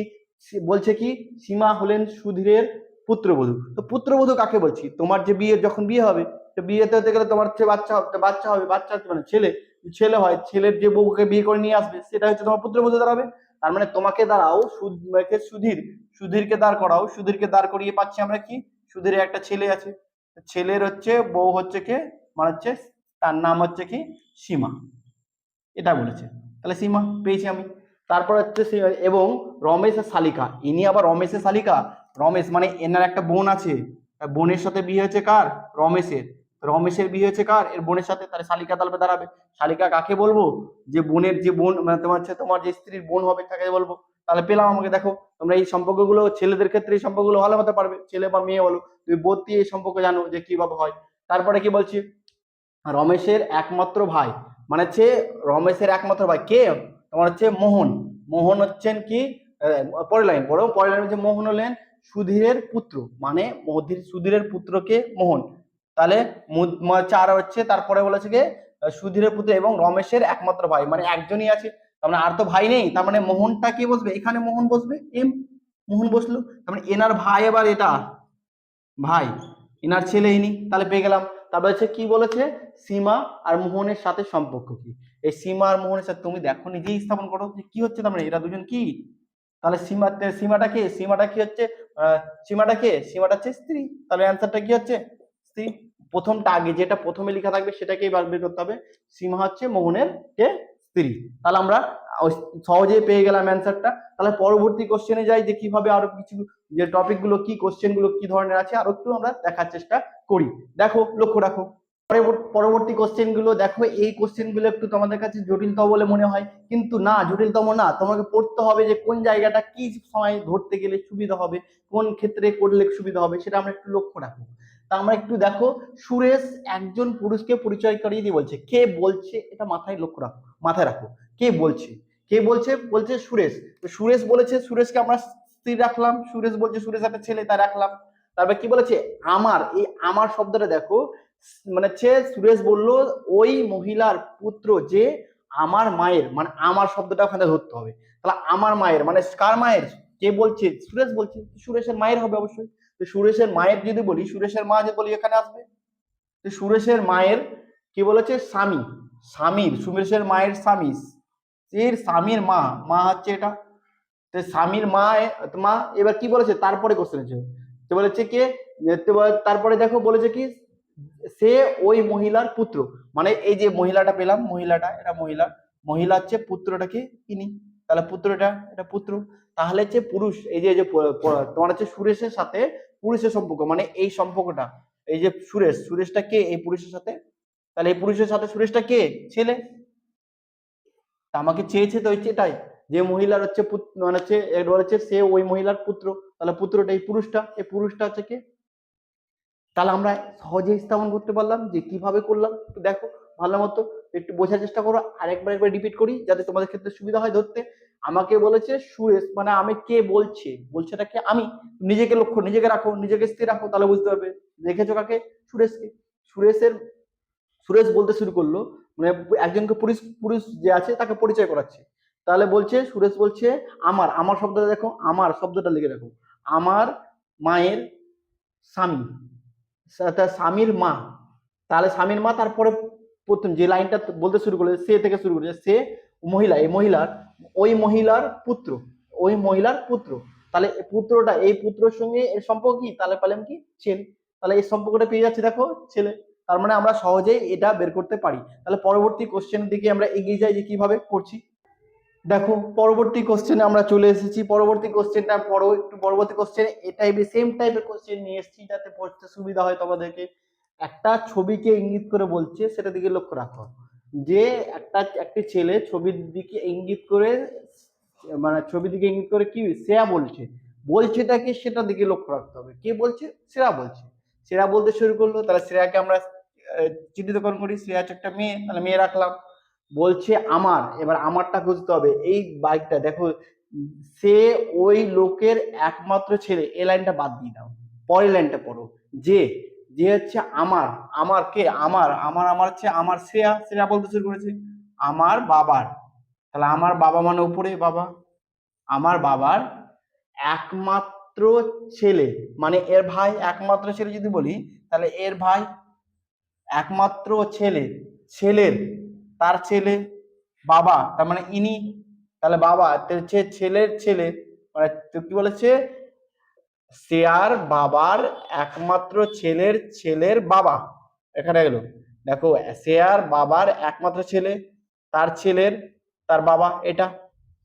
বলছে কি সীমা হলেন সুধীরের পুত্রবধূ। তো পুত্রবধূ কাকে বলছি, তোমার যে বিয়ে, যখন বিয়ে হবে, তো বিয়েতে হতে গেলে তোমার হচ্ছে বাচ্চা হবে, বাচ্চা হচ্ছে মানে ছেলে হয়, ছেলের যে বউকে বিয়ে করে নিয়ে আসবে সেটা হচ্ছে তোমার পুত্রবধূ দাঁড়াবে। তার মানে তোমাকে দাঁড়াও সুধীরকে দাঁড় করাও, সুধীরকে দাঁড় করিয়ে পাচ্ছি আমরা কি, সুধীরের একটা ছেলে আছে, ছেলের হচ্ছে বউ হচ্ছে কে, মানে হচ্ছে তার নাম হচ্ছে কি সীমা, এটা বলেছে। তাহলে সীমা পেয়েছি আমি। তারপর হচ্ছে এবং রমেশের শালিকা, ইনি আবার রমেশের শালিকা। রমেশ মানে এনার একটা বোন আছে, বোনের সাথে বিয়ে হয়েছে কার, রমেশের। রমেশের বিয়ে হয়েছে কার, এর বোনের সাথে, তাহলে শালিকা তাহলে দাঁড়াবে। শালিকা কাকে বলবো, যে বোনের যে বোন, মানে তোমার হচ্ছে তোমার যে স্ত্রীর বোন হবে তাকে বলবো। তাহলে পেলাম আমাকে। দেখো তোমরা এই সম্পর্কগুলো ছেলেদের ক্ষেত্রে এই সম্পর্কগুলো ভালো হতে পারবে, ছেলে বা মেয়ে বলো, তুমি বোধ দিয়ে এই সম্পর্ক জানো যে কিভাবে হয়। তারপরে কি বলছি, রমেশের একমাত্র ভাই, মানে হচ্ছে রমেশের একমাত্র ভাই কে, তোমার হচ্ছে মোহন। মোহন হচ্ছেন কি, পরের লাইন পড়ো, পরের লাইন হচ্ছে মোহন হলেন সুধীরের পুত্র, মানে সুধীরের পুত্রকে মোহন। তাহলে চার হচ্ছে, তারপরে বলেছে কি সুধীরের পুত্র এবং রমেশের একমাত্র ভাই, মানে একজনই আছে, তার মানে আর তো ভাই নেই, তার মানে মোহনটা কি বসবে এখানে, মোহন বসবে, মোহন বসলো, তার মানে এনার ভাই, এবার এটা ভাই, এনার ছেলে ইনি, তাহলে পেয়ে গেলাম। তারপর হচ্ছে কি বলেছে, সীমা আর মোহনের সাথে সম্পর্ক কি, এই সীমা আর মোহনের সাথে তুমি দেখো, নিজেই স্থাপন করো যে কি হচ্ছে, তার মানে এরা দুজন কি, তাহলে সীমাটা কে, সীমাটা কি হচ্ছে, সীমাটা হচ্ছে স্ত্রী, তাহলে অ্যান্সারটা কি হচ্ছে স্ত্রী। প্রথমটা আগে, যেটা প্রথমে লেখা থাকবে সেটাকেই বের করতে হবে, সীমা হচ্ছে মোহনের কে স্ত্রী। তাহলে আমরা সহজেই পেয়ে গেলাম অ্যান্সারটা। তাহলে পরবর্তী কোশ্চেনে যাই যে কিভাবে আরো কিছু, যে টপিক গুলো কি, কোশ্চেন গুলো কি ধরনের আছে, আরো একটু আমরা দেখার চেষ্টা করি। দেখো লক্ষ্য রাখো পরবর্তী কোশ্চেন গুলো। দেখো এই কোশ্চেন গুলো একটু তোমাদের কাছে জটিলতম বলে মনে হয়, কিন্তু না, জটিলতম না, তোমাকে পড়তে হবে যে কোন জায়গাটা কি সময় ধরতে গেলে সুবিধা হবে, কোন ক্ষেত্রে করলে সুবিধা হবে, সেটা আমরা একটু লক্ষ্য রাখবো। তা আমরা একটু দেখো, সুরেশ একজন পুরুষকে পরিচয় করিয়ে দিয়ে বলছে, কে বলছে এটা মাথায় রাখো, কে বলছে, বলছে সুরেশ। তো সুরেশ বলেছে, সুরেশকে আমরা স্ত্রী রাখলাম, সুরেশ বলছে সুরেশ একটা ছেলে, তা রাখলাম। তারপর কি বলেছে, আমার, এই আমার শব্দটা দেখো, মানে হচ্ছে সুরেশ বললো ওই মহিলার পুত্র যে আমার মায়ের, মানে আমার শব্দটা ওখানে ধরতে হবে। তাহলে আমার মায়ের মানে কার মায়ের, কে বলছে, সুরেশ বলছে, সুরেশের মায়ের হবে অবশ্যই। তো সুরেশের মায়ের যদি বলি, সুরেশের মা যে বলি এখানে আসবে। তো সুরেশের মায়ের কি বলেছে, স্বামী, সুরেশের মায়ের স্বামী, এর স্বামীর মা, হচ্ছে এটা। তো স্বামীর মা এবার কি বলেছে, তারপরে কোশ্চেন আছে, তো বলেছে কে, তারপরে দেখো বলেছে কি, সে ওই মহিলার পুত্র, মানে এই যে মহিলাটা পেলাম, এটা মহিলা হচ্ছে, পুত্রটাকে ইনি, তাহলে এটা পুত্র। তাহলে হচ্ছে পুরুষ, এই যে তোমার হচ্ছে সুরেশের সাথে পুরুষের সম্পর্ক, মানে এই সম্পর্কটা, এই যে সুরেশটা কে এই পুরুষের সাথে, তাহলে এই পুরুষের সাথে সুরেশটা কে, ছেলে। আমাকে চেয়েছে তো হচ্ছে এটাই, যে মহিলার হচ্ছে মানে হচ্ছে এবার হচ্ছে সে ওই মহিলার পুত্র, তাহলে পুত্রটা এই পুরুষটা হচ্ছে কে। তাহলে আমরা সহজেই স্থাপন করতে পারলাম, যে কিভাবে করলাম একটু দেখো ভালো মতো, একটু বোঝার চেষ্টা করো, একবার রিপিট করি যাতে তোমাদের ক্ষেত্রে সুবিধা হয় ধরতে। আমাকে বলেছে সুরেশ, মানে আমি কে বলছেটা কে, আমি, নিজেকে রাখো, নিজেকে স্থির রাখো, তাহলে বুঝতে পারবে। দেখেছো কাকে, সুরেশকে। সুরেশের সুরেশ বলতে শুরু করলো, মানে একজনকে পুরুষ পুরুষ যে আছে তাকে পরিচয় করাচ্ছে। তাহলে বলছে সুরেশ বলছে আমার, আমার শব্দটা দেখো, আমার শব্দটা লিখে দেখো, আমার মায়ের স্বামী, তার স্বামীর মা। তাহলে স্বামীর মা, তারপরে প্রথম যে লাইনটা বলতে শুরু করলে সে থেকে শুরু করেছে, সে মহিলা, এই মহিলার, ওই মহিলার পুত্র, ওই মহিলার পুত্র। তাহলে পুত্রটা, এই পুত্রের সঙ্গে এর সম্পর্ক কি, তাহলে পেলাম কি ছেলে। তাহলে এই সম্পর্কটা পেয়ে যাচ্ছে দেখো ছেলে। তার মানে আমরা সহজেই এটা বের করতে পারি। তাহলে পরবর্তী কোশ্চেনের দিকে আমরা এগিয়ে যাই যে কিভাবে করছি। দেখো পরবর্তী কোশ্চেনে আমরা চলে এসেছি। পরবর্তী কোশ্চেনটা পড়ো একটু। পরবর্তী কোশ্চেনে এটাই সেম টাইপের কোশ্চেন নিয়ে এসেছি যাতে পড়তে সুবিধা হয় তোমাদেরকে। একটা ছবিকে ইঙ্গিত করে বলছে, সেটা দিকে লক্ষ্য রাখো। যে একটি ছেলে ছবির দিকে ইঙ্গিত করে, মানে ছবির দিকে ইঙ্গিত করে কি শ্রেয়া বলছে, বলছেটা কি সেটা দিকে লক্ষ্য রাখতে হবে। কে বলছে? শ্রেয়া বলছে। শ্রেয়া বলতে শুরু করলো, তাহলে শ্রেয়াকে আমরা চিহ্নিতকরণ করি। শ্রেয়া হচ্ছে একটা মেয়ে, তাহলে মেয়ে রাখলাম। বলছে আমার, এবার আমারটা খুঁজতে হবে। এই বাইকটা দেখো, সে ওই লোকের একমাত্র ছেলে, এই লাইনটা বাদ দিয়ে দাও, পরের লাইনটা পড়ো। যে, যে হচ্ছে আমার, আমার কে, আমার আমার আমার হচ্ছে আমার শ্রেয়া, শ্রেয়া বলতে শুরু করেছে আমার বাবার। তাহলে আমার বাবা মানে উপরে বাবা, আমার বাবার একমাত্র ছেলে, মানে এর ভাই, একমাত্র ছেলে যদি বলি তাহলে এর ভাই, একমাত্র ছেলে, ছেলের, তার ছেলে, বাবা, তার মানে ইনি। তাহলে বাবা হচ্ছে ছেলের ছেলে, মানে কি বলেছে, শ্রেয়ার বাবার একমাত্র ছেলের ছেলের বাবা। এখানে গেল দেখো, শ্রেয়ার বাবার একমাত্র ছেলে, তার ছেলের, তার বাবা, এটা।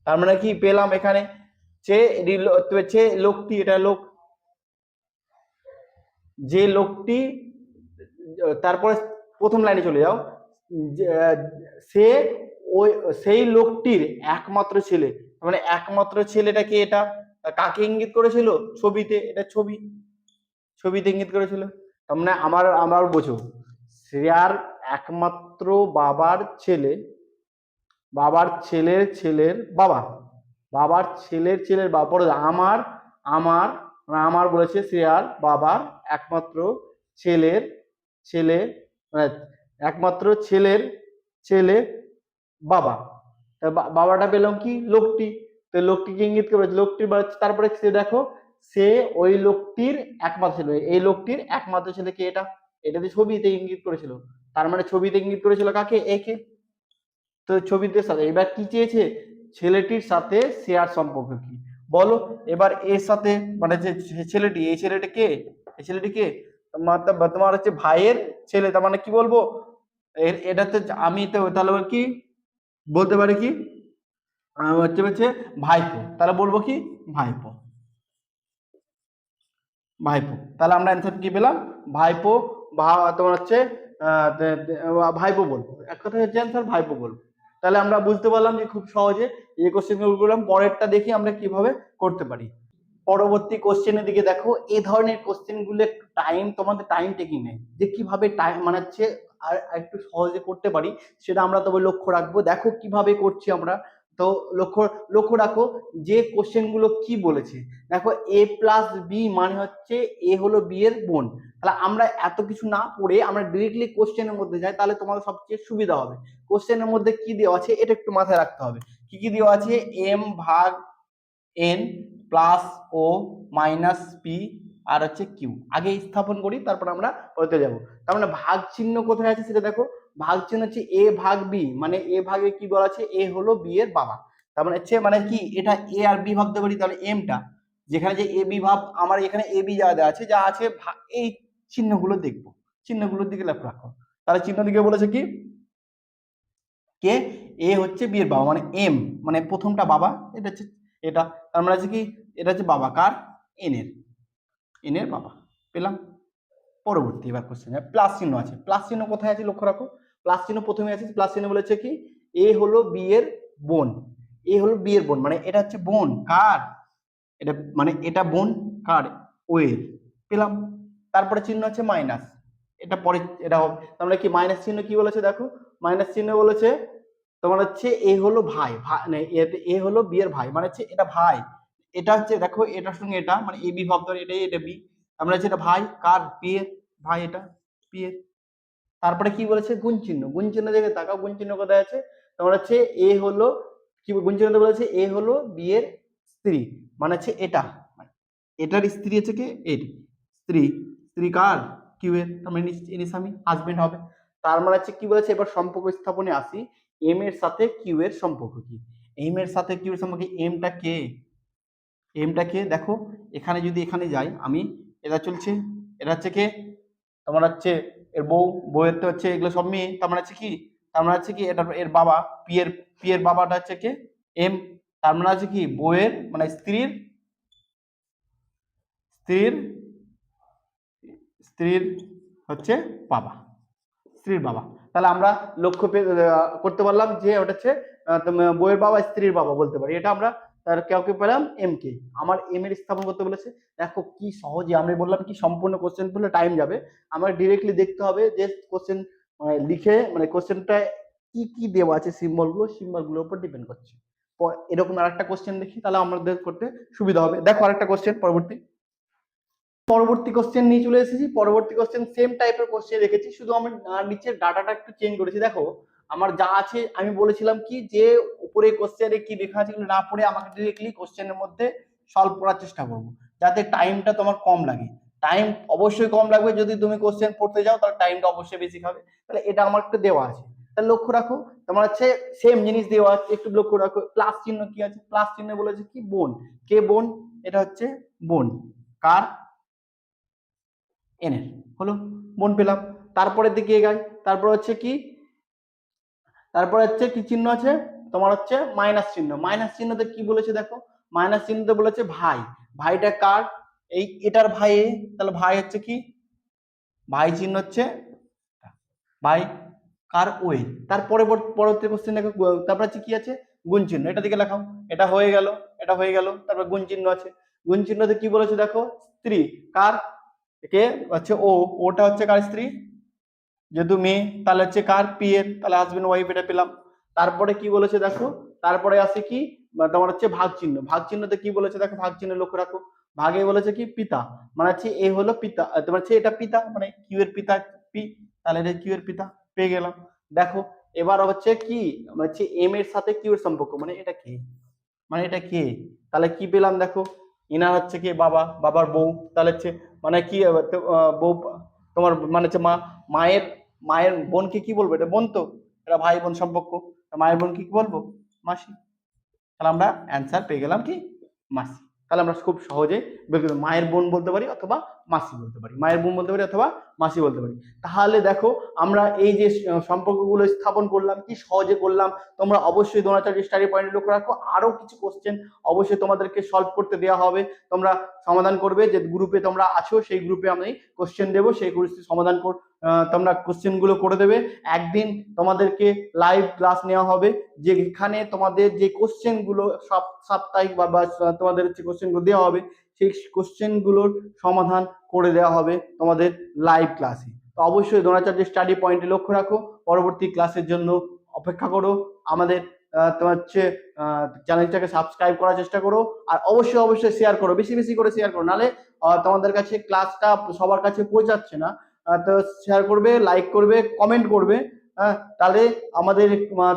তার মানে কি পেলাম এখানে, যে লোকটি, এটা লোক, যে লোকটি, তারপরে প্রথম লাইনে চলে যাও। সে ওই সেই লোকটির একমাত্র ছেলে, মানে একমাত্র ছেলেটা কি, এটা কাকে ইঙ্গিত করেছিল, ছবিতে, এটা ছবি, ছবিতে ইঙ্গিত করেছিল। তার মানে আমার আমার বোঝো, শ্রেয়ার একমাত্র বাবার ছেলে, বাবার ছেলের ছেলের বাবা, বাবার ছেলের ছেলের বাবা। পরে আমার, আমার, আমার বলেছে শ্রেয়ার বাবার একমাত্র ছেলের ছেলে, মানে একমাত্র ছেলের ছেলে বাবা। বাবাটা পেলাম কি লোকটি, তো লোকটিকে ইঙ্গিত করে লোকটির, তারপরে সে দেখো, সে ওই লোকটির একমাত্র ছেলে, এই লোকটির একমাত্র ছেলে কে, এটা, এটাতে ছবিতে ইঙ্গিত করেছিল। তার মানে ছবিতে ইঙ্গিত করেছিল কাকে, একে। তো ছবিতে সাথে এবার কি চেয়েছে, ছেলেটির সাথে শেয়ার সম্পর্ক কি বলো। এবার এর সাথে, মানে যে ছেলেটি, এই ছেলেটি কে, এই ছেলেটি কে, তোমার হচ্ছে ভাইয়ের ছেলে। তার মানে কি বলবো, এটাতে আমি তো তাহলে কি বলতে পারি, কি হচ্ছে হচ্ছে ভাইপো। তাহলে বলবো কি ভাইপো, ভাইপো। তাহলে আমরা অ্যান্সার কি পেলাম, ভাইপো। তোমার হচ্ছে ভাইপো বলবো, এক কথা হচ্ছে অ্যান্সার ভাইপো বলবো। তাহলে আমরা বুঝতে পারলাম যে খুব সহজে এই কোশ্চেন গুলো করলাম। পরেরটা দেখি আমরা কিভাবে করতে পারি। পরবর্তী কোশ্চেনের দিকে দেখো, এই ধরনের কোশ্চেন গুলো টাইম, তোমাদের টাইম টেকিং নেই, যে কিভাবে টাইম মানে হচ্ছে আর একটু সহজে করতে পারি, সেটা আমরা তবে লক্ষ্য রাখবো। দেখো কিভাবে করছি আমরা। তো লক্ষ্য লক্ষ্য রাখো যে কোশ্চেন গুলো কি বলেছে। দেখো এ প্লাস বি মানে হচ্ছে এ হলো বি এর বোন। তাহলে আমরা এত কিছু না পড়ে আমরা ডিরেক্টলি কোশ্চেনের মধ্যে যাই, তাহলে তোমাদের সবচেয়ে সুবিধা হবে। কোশ্চেনের মধ্যে কি দেওয়া আছে এটা একটু মাথায় রাখতে হবে। কি কি দেওয়া আছে, এম ভাগ এন প্লাস ও মাইনাস পি আর হচ্ছে কিউ। আগে স্থাপন করি, তারপর আমরা ওতে যাব। তার মানে ভাগ চিহ্ন কোথায় আছে সেটা দেখো, ভাগ চিহ্ন হচ্ছে এ ভাগ বি, মানে এ ভাগে কি বলা আছে, এ হলো বি এর বাবা। তার মানে হচ্ছে মানে কি, এটা এ আর বি ভাবতে পারি। তাহলে এমটা যেখানে যে এ বি ভাব, আমার এখানে এ বি যা দেওয়া আছে, যা আছে এই চিহ্নগুলো দেখবো, চিহ্নগুলোর দিকে লক্ষ্য রাখো। তাহলে চিহ্ন দিকে বলেছে কি, কে, এ হচ্ছে বি এর বাবা, মানে এম, মানে প্রথমটা বাবা, এটা হচ্ছে এটা। তার মানে হচ্ছে কি, এটা হচ্ছে বাবা কার, এন এর, এন এর বাবা পেলাম। পরবর্তী এবার কোশ্চেন, প্লাস চিহ্ন আছে, প্লাস চিহ্ন কোথায় আছে লক্ষ্য রাখো। প্লাস চিহ্ন প্রথমে আছে, প্লাস চিহ্ন বলেছে কি, এ হলো বি এর বোন, এ হলো বি এর বোন, মানে এটা হচ্ছে বোন কার, এটা মানে এটা বোন কার, ও এর, পেলাম। তারপরে চিহ্ন আছে মাইনাস, এটা পরে এটা হবে। তার মানে কি মাইনাস চিহ্ন কি বলেছে দেখো, মাইনাস চিহ্ন বলেছে তোমার হচ্ছে এ হলো ভাই, এ হলো বি এর ভাই, মানে হচ্ছে এটা ভাই, এটা হচ্ছে দেখো এটার সঙ্গে এটা, মানে এ বি ভাব ধরে, এটাই এটা বি, আমরা হচ্ছে এটা ভাই কার, পি এর ভাই, এটা পি এর। তারপরে কি বলেছে গুণ চিহ্ন, গুণ চিহ্ন দেখে তাকাও, গুণ চিহ্ন কোথায় আছে, তোমার হচ্ছে এ হলো কি গুণ চিহ্ন বলেছে, এ হলো বি এর স্ত্রী, মানে হচ্ছে এটা, এটার স্ত্রী হচ্ছে কি এর স্ত্রী, স্ত্রী কার কিউ এর, তার মানে ইনি স্বামী হাজবেন্ড হবে। তার মানে হচ্ছে কি বলেছে, এবার সম্পর্ক স্থাপনে আসি, এম এর সাথে কিউ এর সম্পর্ক কি, এম এর সাথে কিউ এর সম্পর্ক, এমটা কে, এমটা কে দেখো, এখানে যদি এখানে যাই আমি, এটা চলছে, এটা হচ্ছে কে, তোমার হচ্ছে এর বউ, বউয়ের তো হচ্ছে এগুলো সব মেয়ে, তার মানে হচ্ছে কি, তার মানে হচ্ছে কি এটা এর বাবা, পি এর বাবাটা হচ্ছে কে এম, তার মানে হচ্ছে কি বউয়ের মানে স্ত্রীর, স্ত্রীর স্ত্রীর হচ্ছে বাবা, স্ত্রীর বাবা। তাহলে আমরা লক্ষ্য করতে পারলাম যে ওটা হচ্ছে বউয়ের বাবা স্ত্রীর বাবা বলতে পারি, এটা আমরা তার কাউকে পেলাম এম কে। আমার এম এর স্থাপন করতে বলেছে, দেখো কি সহজে, আমি বললাম কি সম্পূর্ণ কোশ্চেন করলে টাইম যাবে, আমার ডিরেক্টলি দেখতে হবে যে কোশ্চেন লিখে মানে কোশ্চেনটা কি কি দেওয়া আছে, সিম্বল গুলোর উপর ডিপেন্ড করছে। এরকম আরেকটা কোশ্চেন দেখি, তাহলে আমাদের করতে সুবিধা হবে। দেখো আরেকটা কোশ্চেন, পরবর্তী কোশ্চেন নিয়ে চলে এসেছি। পরবর্তী কোশ্চেন সেম টাইপের কোশ্চেন রেখেছি, শুধু আমি নিচের ডাটাটা একটু চেঞ্জ করেছি। দেখো আমার যা আছে, আমি বলেছিলাম কি যে উপরে কোশ্চেনে কি লেখা আছে না পড়ে আমাকে ডিরেক্টলি কোশ্চেনের মধ্যে সলভ করার চেষ্টা করবো, যাতে টাইমটা তোমার কম লাগে। টাইম অবশ্যই কম লাগবে, যদি তুমি কোশ্চেন পড়তে যাও তাহলে টাইমটা অবশ্যই বেশি খাবে। তাহলে এটা আমার একটু দেওয়া আছে, তাহলে লক্ষ্য রাখো, তোমার হচ্ছে সেম জিনিস দেওয়া আছে, একটু লক্ষ্য রাখো। প্লাস চিহ্ন কি আছে, প্লাস চিহ্ন বলেছে কি বোন, কে বোন, এটা হচ্ছে বোন কার, এনের, হলো বোন পেলাম। তারপরের দিকে এগাই, তারপর হচ্ছে কি, তারপর হচ্ছে কি চিহ্ন আছে, তোমার হচ্ছে মাইনাস চিহ্ন, মাইনাস চিহ্নতে কি বলেছে দেখো, মাইনাস চিহ্নতে বলেছে ভাই, ভাইটা কার, এই এটার ভাই, তাহলে ভাই হচ্ছে কি, ভাই চিহ্ন হচ্ছে ভাই কার ওয়ে। তারপরে পরবর্তী কোশ্চেন দেখো, তারপর হচ্ছে কি আছে গুণ চিহ্ন, এটা দিকে লেখাও, এটা হয়ে গেল, এটা হয়ে গেল, তারপর গুণ চিহ্ন আছে, গুণ চিহ্নতে কি বলেছে দেখো, স্ত্রী কার, কে হচ্ছে ও, ওটা হচ্ছে কার স্ত্রী, যেহেতু মেয়ে তাহলে হচ্ছে কার পি এর, তাহলে হাজবেন্ড ওয়াইফ এটা পেলাম। তারপরে কি বলেছে দেখো, তারপরে আছে কি তোমার হচ্ছে ভাগ চিহ্ন, ভাগ চিহ্নতে কি বলেছে দেখো, ভাগ চিহ্ন লক্ষ্য রাখো, ভাগে বলেছে কি পিতা, মানে হচ্ছে এ হলো পিতা, তোমার হচ্ছে এটা পিতা মানে কিউ এর পিতা পি, তাহলে এটা কিউ এর পিতা পেয়ে গেলাম। দেখো এবার হচ্ছে কি, মানে হচ্ছে এম এর সাথে কিউ এর সম্পর্ক, মানে এটা কি, মানে এটা কে, তাহলে কি পেলাম দেখো, ইনার হচ্ছে কি বাবা, বাবার বউ, তাহলে হচ্ছে মানে কি বউ, তোমার মানে হচ্ছে মা, মায়ের মায়ের বোনকে কি বলবো, এটা বোন তো, এটা ভাই বোন সম্পর্ক, মায়ের বোনকে কি বলবো, মাসি। তাহলে আমরা অ্যান্সার পেয়ে গেলাম কি মাসি। তাহলে আমরা খুব সহজে মায়ের বোন বলতে পারি অথবা মাসি বলতে পারি, মায়ের বোন বলতে পারি অথবা মাসি বলতে পারি। তাহলে দেখো আমরা এই যে সম্পর্কগুলো স্থাপন করলাম কি সহজে করলাম। তোমরা অবশ্যই দ্রোণাচার্য স্টাডি পয়েন্ট লক্ষ্য রাখো, আরো কিছু কোশ্চেন অবশ্যই তোমাদেরকে সলভ করতে দেওয়া হবে, তোমরা সমাধান করবে, যে গ্রুপে তোমরা আছো সেই গ্রুপে আমি কোশ্চেন দেবো, সেই সমাধান তোমরা কোশ্চেন গুলো করে দেবে। একদিন তোমাদেরকে লাইভ ক্লাস নেওয়া হবে, যেখানে তোমাদের যে কোশ্চেন গুলো সব সাপ্তাহিক বা তোমাদের যে কোশ্চেন গুলো দেওয়া হবে, সেই কোশ্চেন গুলোর সমাধান করে দেওয়া হবে তোমাদের লাইভ ক্লাসে। তো অবশ্যই দ্রোণাচার্য স্টাডি পয়েন্টে লক্ষ্য রাখো, পরবর্তী ক্লাসের জন্য অপেক্ষা করো, আমাদের তোমার হচ্ছে চ্যানেলটাকে সাবস্ক্রাইব করার চেষ্টা করো, আর অবশ্যই অবশ্যই শেয়ার করো, বেশি বেশি করে শেয়ার করো, নাহলে তোমাদের কাছে ক্লাসটা সবার কাছে পৌঁছাচ্ছে না। তো শেয়ার করবে, লাইক করবে, কমেন্ট করবে, হ্যাঁ, তাহলে আমাদের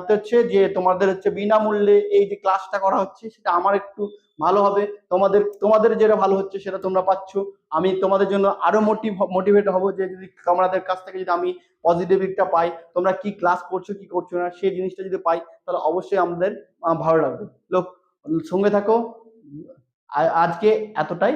হচ্ছে যে তোমাদের হচ্ছে বিনামূল্যে এই যে ক্লাসটা করা হচ্ছে সেটা আমার একটু ভালো হবে, তোমাদের তোমাদের যেটা ভালো হচ্ছে সেটা তোমরা পাচ্ছ, আমি তোমাদের জন্য আরো মোটিভেট হব, যে যদি তোমাদের কাছ থেকে যদি আমি পজিটিভ দিকটা পাই, তোমরা কি ক্লাস করছো কি করছো না সেই জিনিসটা যদি পাই, তাহলে অবশ্যই আমাদের ভালো লাগবে। লোক সঙ্গে থাকো, আজকে এতটাই।